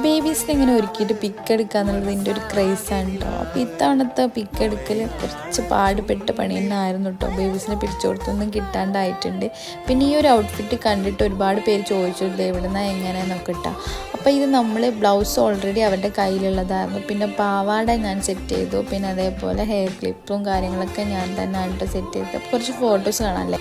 ബേബീസിനെ ഇങ്ങനെ ഒരുക്കിയിട്ട് പിക്ക് എടുക്കുക എന്നുള്ളത് എൻ്റെ ഒരു ക്രേസാണ് കേട്ടോ. അപ്പോൾ ഇത്തവണത്തെ പിക്ക് എടുക്കൽ കുറച്ച് പാടുപെട്ട പണി തന്നെ ആയിരുന്നു കേട്ടോ. ബേബീസിനെ പിടിച്ചു കൊടുത്തൊന്നും കിട്ടാണ്ടായിട്ടുണ്ട്. പിന്നെ ഈ ഒരു ഔട്ട്ഫിറ്റ് കണ്ടിട്ട് ഒരുപാട് പേര് ചോദിച്ചിട്ടുണ്ട് എവിടെ നിന്നാണ് എങ്ങനെയെന്നൊക്കെ ഇട്ടാൽ. അപ്പോൾ ഇത് നമ്മൾ ബ്ലൗസ് ഓൾറെഡി അവരുടെ കയ്യിലുള്ളതായിരുന്നു. പിന്നെ പാവാട ഞാൻ സെറ്റ് ചെയ്തു. പിന്നെ അതേപോലെ ഹെയർ ക്ലിപ്പും കാര്യങ്ങളൊക്കെ ഞാൻ തന്നെ ആയിട്ട് സെറ്റ് ചെയ്തു. അപ്പോൾ കുറച്ച് ഫോട്ടോസ് കാണാമല്ലേ.